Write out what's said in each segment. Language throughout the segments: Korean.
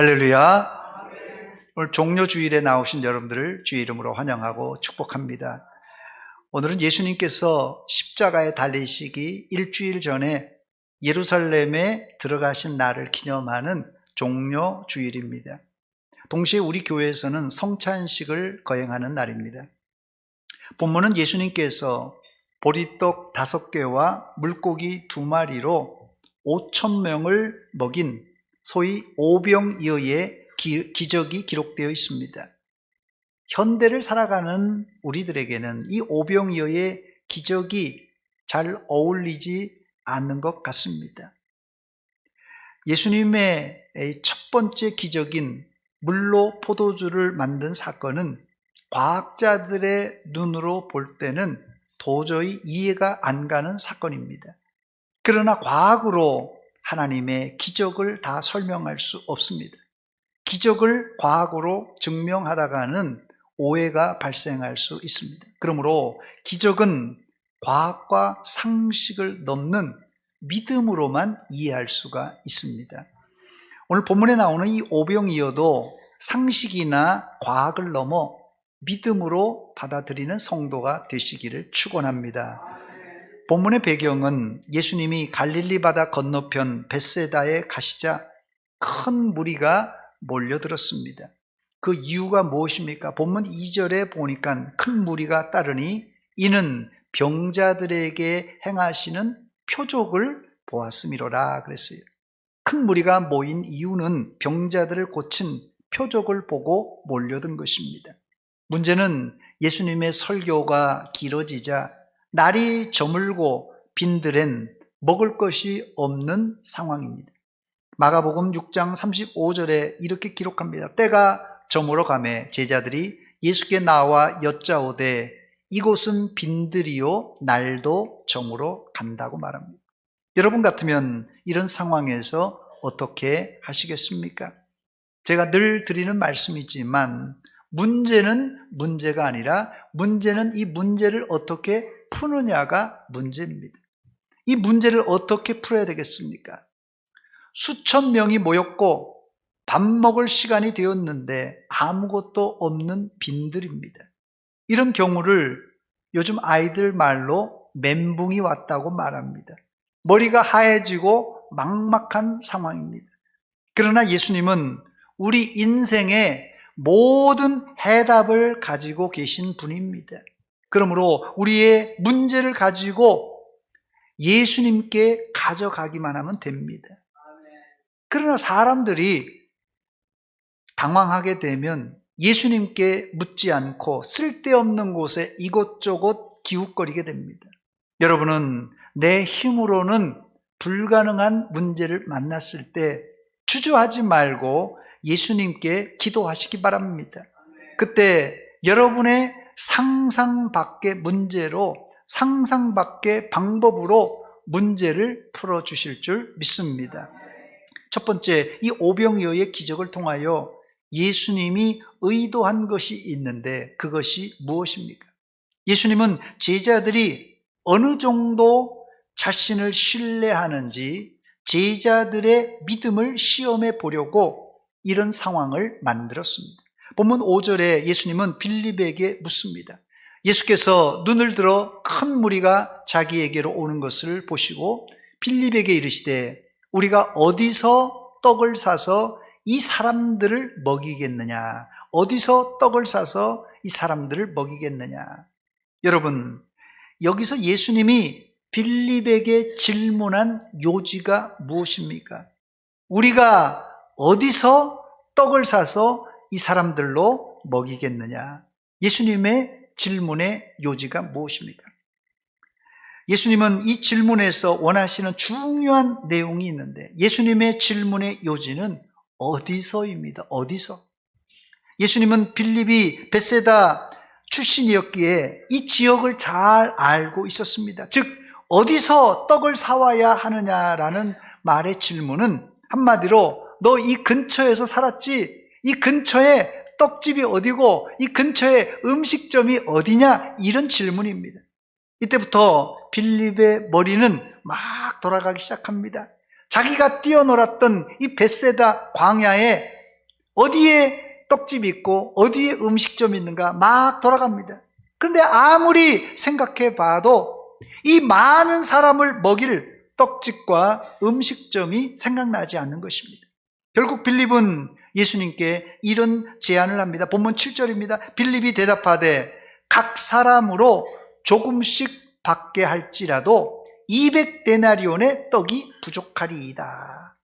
할렐루야. 오늘 종료주일에 나오신 여러분들을 주의 이름으로 환영하고 축복합니다. 오늘은 예수님께서 십자가에 달리시기 일주일 전에 예루살렘에 들어가신 날을 기념하는 종료주일입니다. 동시에 우리 교회에서는 성찬식을 거행하는 날입니다. 본문은 예수님께서 보리떡 5개와 물고기 2마리로 5,000명을 먹인 소위 오병이어의 기적이 기록되어 있습니다. 현대를 살아가는 우리들에게는 이 오병이어의 기적이 잘 어울리지 않는 것 같습니다. 예수님의 첫 번째 기적인 물로 포도주를 만든 사건은 과학자들의 눈으로 볼 때는 도저히 이해가 안 가는 사건입니다. 그러나 과학으로 하나님의 기적을 다 설명할 수 없습니다. 기적을 과학으로 증명하다가는 오해가 발생할 수 있습니다. 그러므로 기적은 과학과 상식을 넘는 믿음으로만 이해할 수가 있습니다. 오늘 본문에 나오는 이 오병이어도 상식이나 과학을 넘어 믿음으로 받아들이는 성도가 되시기를 축원합니다. 본문의 배경은 예수님이 갈릴리 바다 건너편 벳세다에 가시자 큰 무리가 몰려들었습니다. 그 이유가 무엇입니까? 본문 2절에 보니까 큰 무리가 따르니 이는 병자들에게 행하시는 표적을 보았음이로라 그랬어요. 큰 무리가 모인 이유는 병자들을 고친 표적을 보고 몰려든 것입니다. 문제는 예수님의 설교가 길어지자 날이 저물고 빈들엔 먹을 것이 없는 상황입니다. 마가복음 6장 35절에 이렇게 기록합니다. 때가 저물어 가매 제자들이 예수께 나와 여짜오되 이곳은 빈들이요 날도 저물어 간다고 말합니다. 여러분 같으면 이런 상황에서 어떻게 하시겠습니까? 제가 늘 드리는 말씀이지만 문제는 문제가 아니라 문제는 이 문제를 어떻게 푸느냐가 문제입니다. 이 문제를 어떻게 풀어야 되겠습니까? 수천 명이 모였고 밥 먹을 시간이 되었는데 아무것도 없는 빈들입니다. 이런 경우를 요즘 아이들 말로 멘붕이 왔다고 말합니다. 머리가 하얘지고 막막한 상황입니다. 그러나 예수님은 우리 인생의 모든 해답을 가지고 계신 분입니다. 그러므로 우리의 문제를 가지고 예수님께 가져가기만 하면 됩니다. 그러나 사람들이 당황하게 되면 예수님께 묻지 않고 쓸데없는 곳에 이곳저곳 기웃거리게 됩니다. 여러분은 내 힘으로는 불가능한 문제를 만났을 때 주저하지 말고 예수님께 기도하시기 바랍니다. 그때 여러분의 상상 밖의 문제로, 상상 밖의 방법으로 문제를 풀어주실 줄 믿습니다. 첫 번째, 이 오병이어의 기적을 통하여 예수님이 의도한 것이 있는데 그것이 무엇입니까? 예수님은 제자들이 어느 정도 자신을 신뢰하는지 제자들의 믿음을 시험해 보려고 이런 상황을 만들었습니다. 본문 5절에 예수님은 빌립에게 묻습니다. 예수께서 눈을 들어 큰 무리가 자기에게로 오는 것을 보시고 빌립에게 이르시되 우리가 어디서 떡을 사서 이 사람들을 먹이겠느냐? 어디서 떡을 사서 이 사람들을 먹이겠느냐? 여러분, 여기서 예수님이 빌립에게 질문한 요지가 무엇입니까? 우리가 어디서 떡을 사서 이 사람들로 먹이겠느냐? 예수님의 질문의 요지가 무엇입니까? 예수님은 이 질문에서 원하시는 중요한 내용이 있는데 예수님의 질문의 요지는 어디서입니다. 어디서? 예수님은 빌립이 벳세다 출신이었기에 이 지역을 잘 알고 있었습니다. 즉 어디서 떡을 사와야 하느냐라는 말의 질문은 한마디로 너 이 근처에서 살았지? 이 근처에 떡집이 어디고 이 근처에 음식점이 어디냐? 이런 질문입니다. 이때부터 빌립의 머리는 막 돌아가기 시작합니다. 자기가 뛰어놀았던 이 벳세다 광야에 어디에 떡집이 있고 어디에 음식점이 있는가 막 돌아갑니다. 그런데 아무리 생각해 봐도 이 많은 사람을 먹일 떡집과 음식점이 생각나지 않는 것입니다. 결국 빌립은 예수님께 이런 제안을 합니다. 본문 7절입니다. 빌립이 대답하되 각 사람으로 조금씩 받게 할지라도 200데나리온의 떡이 부족하리이다.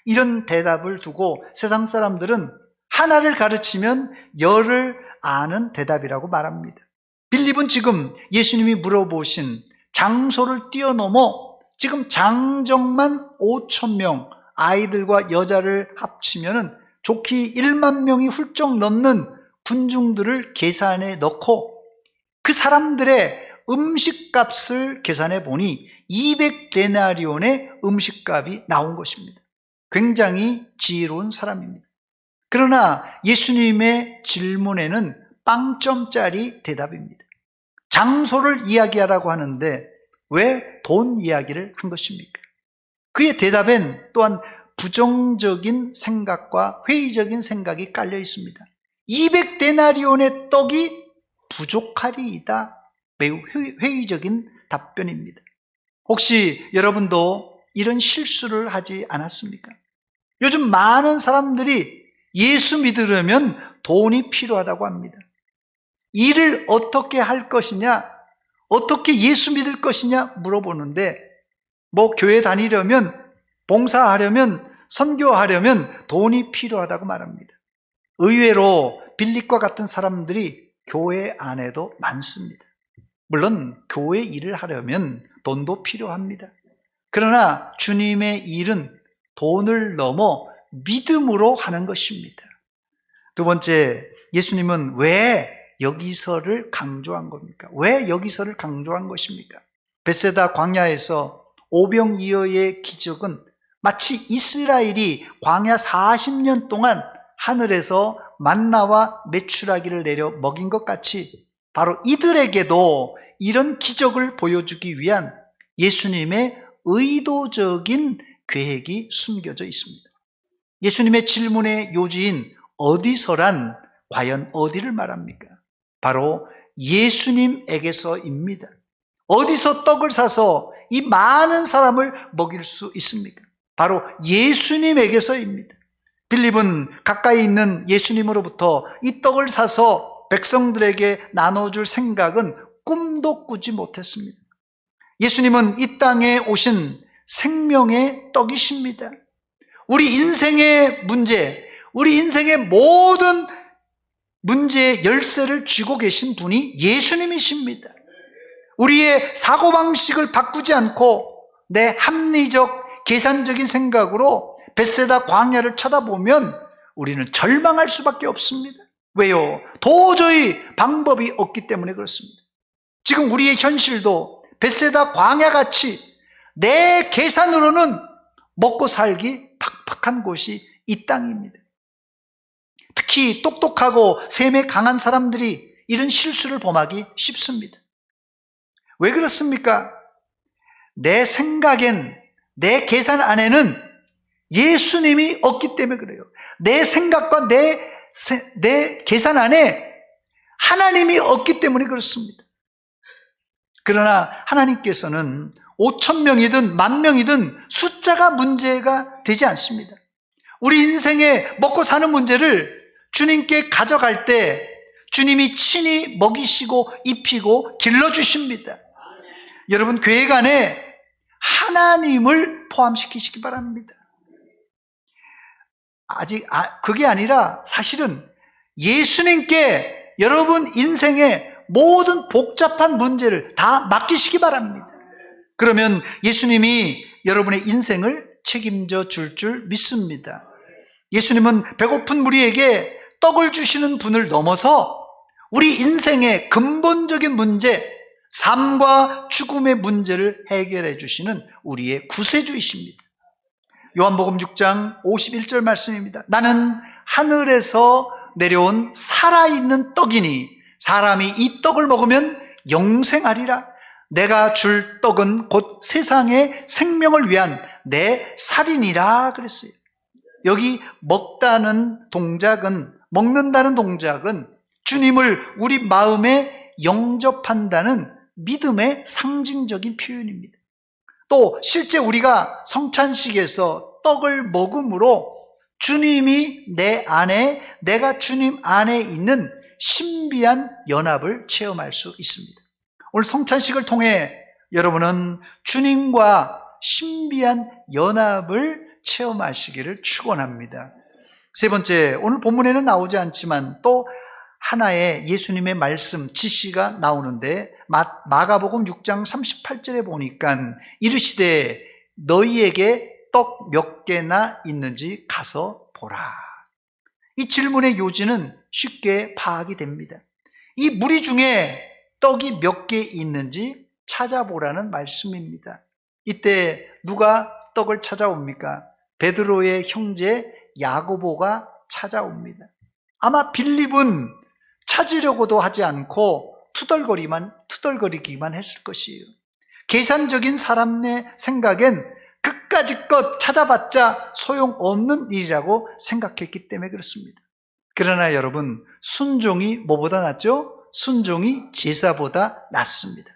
이런 대답을 두고 세상 사람들은 하나를 가르치면 열을 아는 대답이라고 말합니다. 빌립은 지금 예수님이 물어보신 장소를 뛰어넘어 지금 장정만 5,000명, 아이들과 여자를 합치면 좋기 1만 명이 훌쩍 넘는 군중들을 계산에 넣고 그 사람들의 음식값을 계산해 보니 200데나리온의 음식값이 나온 것입니다. 굉장히 지혜로운 사람입니다. 그러나 예수님의 질문에는 빵점짜리 대답입니다. 장소를 이야기하라고 하는데 왜 돈 이야기를 한 것입니까? 그의 대답엔 또한 부정적인 생각과 회의적인 생각이 깔려 있습니다. 200데나리온의 떡이 부족하리이다. 매우 회의적인 답변입니다. 혹시 여러분도 이런 실수를 하지 않았습니까? 요즘 많은 사람들이 예수 믿으려면 돈이 필요하다고 합니다. 일을 어떻게 할 것이냐, 어떻게 예수 믿을 것이냐 물어보는데 교회 다니려면, 봉사하려면, 선교하려면 돈이 필요하다고 말합니다. 의외로 빌립과 같은 사람들이 교회 안에도 많습니다. 물론 교회 일을 하려면 돈도 필요합니다. 그러나 주님의 일은 돈을 넘어 믿음으로 하는 것입니다. 두 번째, 예수님은 왜 여기서를 강조한 겁니까? 왜 여기서를 강조한 것입니까? 벳세다 광야에서 오병이어의 기적은 마치 이스라엘이 광야 40년 동안 하늘에서 만나와 메추라기를 내려 먹인 것 같이 바로 이들에게도 이런 기적을 보여주기 위한 예수님의 의도적인 계획이 숨겨져 있습니다. 예수님의 질문의 요지인 어디서란 과연 어디를 말합니까? 바로 예수님에게서입니다. 어디서 떡을 사서 이 많은 사람을 먹일 수 있습니까? 바로 예수님에게서입니다. 빌립은 가까이 있는 예수님으로부터 이 떡을 사서 백성들에게 나눠줄 생각은 꿈도 꾸지 못했습니다. 예수님은 이 땅에 오신 생명의 떡이십니다. 우리 인생의 문제, 우리 인생의 모든 문제의 열쇠를 쥐고 계신 분이 예수님이십니다. 우리의 사고방식을 바꾸지 않고 내 합리적, 계산적인 생각으로 벳세다 광야를 쳐다보면 우리는 절망할 수밖에 없습니다. 왜요? 도저히 방법이 없기 때문에 그렇습니다. 지금 우리의 현실도 벳세다 광야같이 내 계산으로는 먹고 살기 팍팍한 곳이 이 땅입니다. 특히 똑똑하고 셈에 강한 사람들이 이런 실수를 범하기 쉽습니다. 왜 그렇습니까? 내 생각엔, 내 계산 안에는 예수님이 없기 때문에 그래요. 내 생각과 내 계산 안에 하나님이 없기 때문에 그렇습니다. 그러나 하나님께서는 5,000명이든 10,000명이든 숫자가 문제가 되지 않습니다. 우리 인생에 먹고 사는 문제를 주님께 가져갈 때 주님이 친히 먹이시고 입히고 길러주십니다. 여러분, 계획 안에 하나님을 포함시키시기 바랍니다. 그게 아니라 사실은 예수님께 여러분 인생의 모든 복잡한 문제를 다 맡기시기 바랍니다. 그러면 예수님이 여러분의 인생을 책임져 줄 믿습니다. 예수님은 배고픈 우리에게 떡을 주시는 분을 넘어서 우리 인생의 근본적인 문제, 삶과 죽음의 문제를 해결해 주시는 우리의 구세주이십니다. 요한복음 6장 51절 말씀입니다. 나는 하늘에서 내려온 살아있는 떡이니 사람이 이 떡을 먹으면 영생하리라. 내가 줄 떡은 곧 세상의 생명을 위한 내 살이니라 그랬어요. 여기 먹는다는 동작은 주님을 우리 마음에 영접한다는 믿음의 상징적인 표현입니다. 또 실제 우리가 성찬식에서 떡을 먹음으로 주님이 내 안에, 내가 주님 안에 있는 신비한 연합을 체험할 수 있습니다. 오늘 성찬식을 통해 여러분은 주님과 신비한 연합을 체험하시기를 축원합니다. 세 번째, 오늘 본문에는 나오지 않지만 또 하나의 예수님의 말씀, 지시가 나오는데 마가복음 6장 38절에 보니까 이르시되 너희에게 떡 몇 개나 있는지 가서 보라. 이 질문의 요지는 쉽게 파악이 됩니다. 이 무리 중에 떡이 몇 개 있는지 찾아보라는 말씀입니다. 이때 누가 떡을 찾아옵니까? 베드로의 형제 야고보가 찾아옵니다. 아마 빌립은 찾으려고도 하지 않고 투덜거리기만 했을 것이에요. 계산적인 사람의 생각엔 그까짓 찾아봤자 소용없는 일이라고 생각했기 때문에 그렇습니다. 그러나 여러분, 순종이 뭐보다 낫죠? 순종이 제사보다 낫습니다.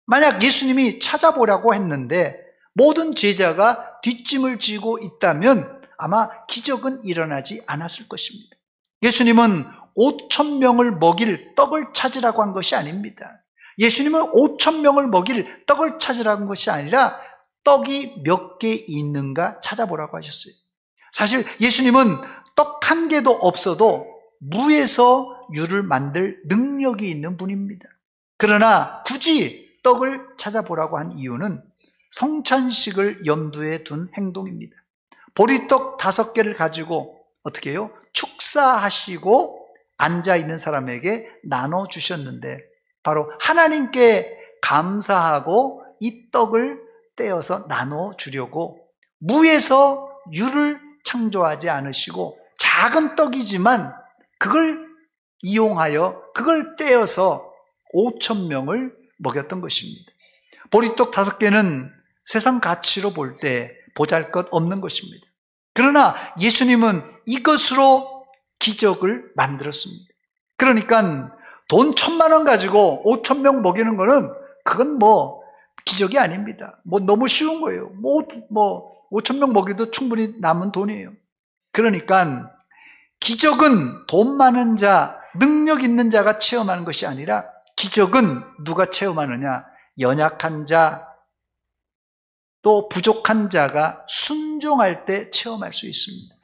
만약 예수님이 찾아보라고 했는데 모든 제자가 뒷짐을 지고 있다면 아마 기적은 일어나지 않았을 것입니다. 예수님은 5,000명을 먹일 떡을 찾으라고 한 것이 아닙니다. 예수님은 5,000명을 먹일 떡을 찾으라고 한 것이 아니라 떡이 몇 개 있는가 찾아보라고 하셨어요. 사실 예수님은 떡 한 개도 없어도 무에서 유를 만들 능력이 있는 분입니다. 그러나 굳이 떡을 찾아보라고 한 이유는 성찬식을 염두에 둔 행동입니다. 보리떡 5개를 가지고 어떻게 해요? 축사하시고 앉아있는 사람에게 나눠주셨는데 바로 하나님께 감사하고 이 떡을 떼어서 나눠주려고 무에서 유를 창조하지 않으시고 작은 떡이지만 그걸 이용하여 그걸 떼어서 5,000명을 먹였던 것입니다. 보리떡 5개는 세상 가치로 볼 때 보잘것없는 것입니다. 그러나 예수님은 이것으로 기적을 만들었습니다. 그러니까 돈 1,000만 원 가지고 5,000명 먹이는 거는 그건 기적이 아닙니다. 너무 쉬운 거예요. 5,000명 먹여도 충분히 남은 돈이에요. 그러니까 기적은 돈 많은 자, 능력 있는 자가 체험하는 것이 아니라 기적은 누가 체험하느냐? 연약한 자, 또 부족한 자가 순종할 때 체험할 수 있습니다.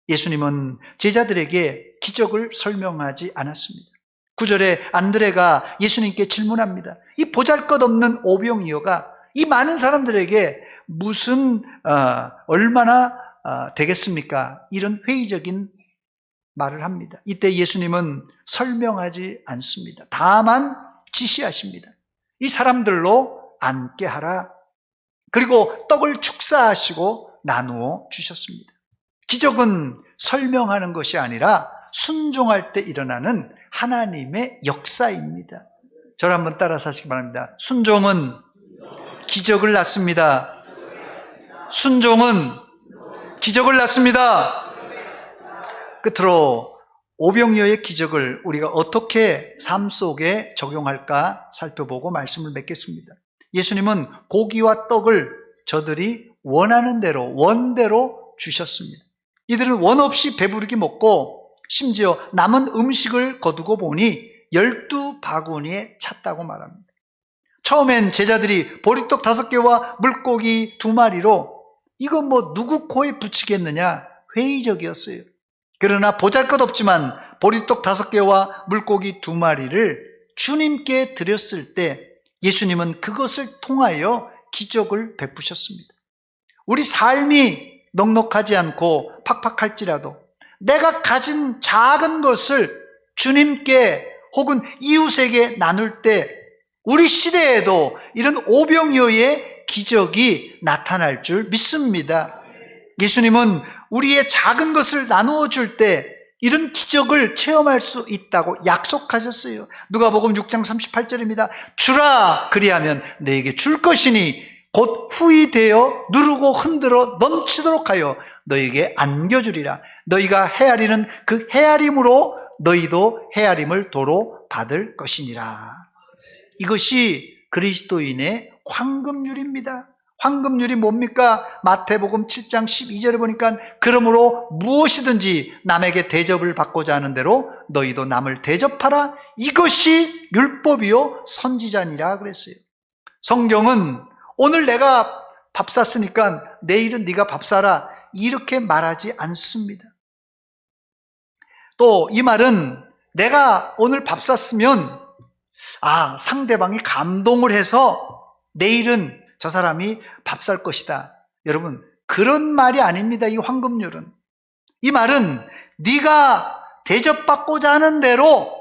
예수님은 제자들에게 기적을 설명하지 않았습니다. 9절에 안드레가 예수님께 질문합니다. 이 보잘것없는 오병이어가 이 많은 사람들에게 얼마나 되겠습니까? 이런 회의적인 말을 합니다. 이때 예수님은 설명하지 않습니다. 다만 지시하십니다. 이 사람들로 앉게 하라. 그리고 떡을 축사하시고 나누어 주셨습니다. 기적은 설명하는 것이 아니라 순종할 때 일어나는 하나님의 역사입니다. 저를 한번 따라서 하시기 바랍니다. 순종은 기적을 낳습니다. 순종은 기적을 낳습니다. 끝으로 오병이어의 기적을 우리가 어떻게 삶 속에 적용할까 살펴보고 말씀을 맺겠습니다. 예수님은 고기와 떡을 저들이 원하는 대로 원대로 주셨습니다. 이들은 원 없이 배부르게 먹고 심지어 남은 음식을 거두고 보니 12바구니에 찼다고 말합니다. 처음엔 제자들이 보리떡 5개와 물고기 2마리로 이거 누구 코에 붙이겠느냐 회의적이었어요. 그러나 보잘것없지만 보리떡 5개와 물고기 2마리를 주님께 드렸을 때 예수님은 그것을 통하여 기적을 베푸셨습니다. 우리 삶이 넉넉하지 않고 팍팍할지라도 내가 가진 작은 것을 주님께 혹은 이웃에게 나눌 때 우리 시대에도 이런 오병이어의 기적이 나타날 줄 믿습니다. 예수님은 우리의 작은 것을 나누어 줄 때 이런 기적을 체험할 수 있다고 약속하셨어요. 누가복음 6장 38절입니다. 주라 그리하면 너에게 줄 것이니 곧 후히 되어 누르고 흔들어 넘치도록 하여 너희에게 안겨주리라. 너희가 헤아리는 그 헤아림으로 너희도 헤아림을 도로 받을 것이니라. 이것이 그리스도인의 황금률입니다. 황금률이 뭡니까? 마태복음 7장 12절에 보니까 그러므로 무엇이든지 남에게 대접을 받고자 하는 대로 너희도 남을 대접하라. 이것이 율법이요 선지자니라 그랬어요. 성경은 오늘 내가 밥 샀으니까 내일은 네가 밥 사라 이렇게 말하지 않습니다. 또 이 말은 내가 오늘 밥 샀으면 상대방이 감동을 해서 내일은 저 사람이 밥 살 것이다. 여러분, 그런 말이 아닙니다. 이 황금률은. 이 말은 네가 대접받고자 하는 대로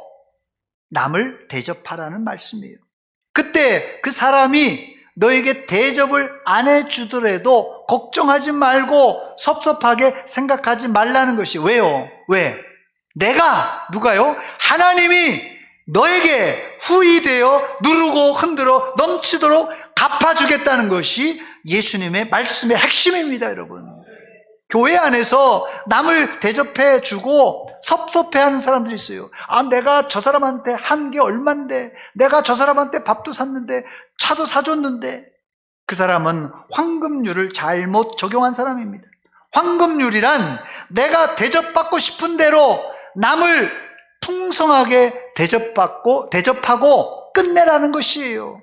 남을 대접하라는 말씀이에요. 그때 그 사람이 너에게 대접을 안 해주더라도 걱정하지 말고 섭섭하게 생각하지 말라는 것이. 왜요? 왜? 누가요? 하나님이 너에게 후히 되어 누르고 흔들어 넘치도록 갚아주겠다는 것이 예수님의 말씀의 핵심입니다, 여러분. 교회 안에서 남을 대접해주고 섭섭해하는 사람들이 있어요. 내가 저 사람한테 한 게 얼만데, 내가 저 사람한테 밥도 샀는데, 차도 사줬는데, 그 사람은 황금률을 잘못 적용한 사람입니다. 황금률이란 내가 대접받고 싶은 대로 남을 풍성하게 대접하고 끝내라는 것이에요.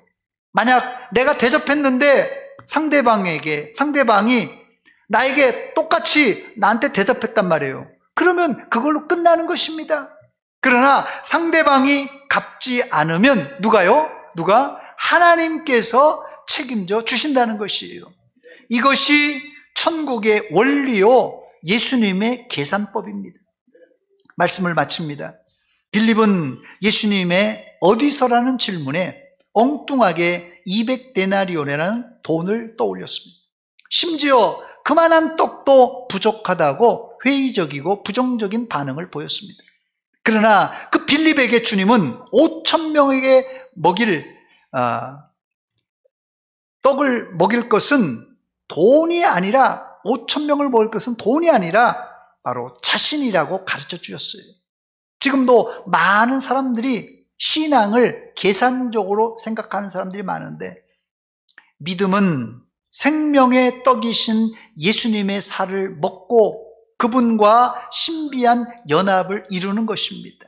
만약 내가 대접했는데 상대방이 나에게 똑같이 나한테 대접했단 말이에요. 그러면 그걸로 끝나는 것입니다. 그러나 상대방이 갚지 않으면 누가? 하나님께서 책임져 주신다는 것이에요. 이것이 천국의 원리요 예수님의 계산법입니다. 말씀을 마칩니다. 빌립은 예수님의 어디서라는 질문에 엉뚱하게 200데나리온이라는 돈을 떠올렸습니다. 심지어 그만한 떡도 부족하다고 회의적이고 부정적인 반응을 보였습니다. 그러나 그 빌립에게 주님은 5,000명에게 떡을 먹일 것은 돈이 아니라 5,000명을 먹일 것은 돈이 아니라 바로 자신이라고 가르쳐 주셨어요. 지금도 많은 사람들이 신앙을 계산적으로 생각하는 사람들이 많은데 믿음은 생명의 떡이신 예수님의 살을 먹고 그분과 신비한 연합을 이루는 것입니다.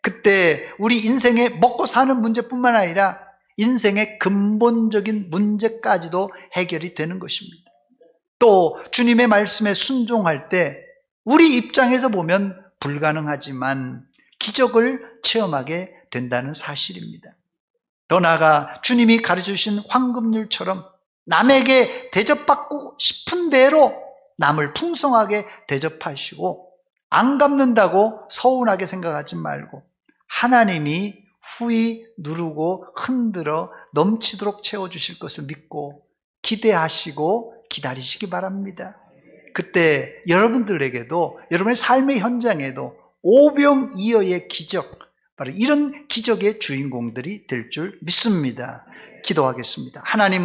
그때 우리 인생의 먹고 사는 문제뿐만 아니라 인생의 근본적인 문제까지도 해결이 되는 것입니다. 또 주님의 말씀에 순종할 때 우리 입장에서 보면 불가능하지만 기적을 체험하게 된다는 사실입니다. 더 나아가 주님이 가르쳐주신 황금률처럼 남에게 대접받고 싶은 대로 남을 풍성하게 대접하시고 안 갚는다고 서운하게 생각하지 말고 하나님이 후히 누르고 흔들어 넘치도록 채워주실 것을 믿고 기대하시고 기다리시기 바랍니다. 그때 여러분들에게도 여러분의 삶의 현장에도 오병이어의 기적, 바로 이런 기적의 주인공들이 될 줄 믿습니다. 기도하겠습니다. 하나님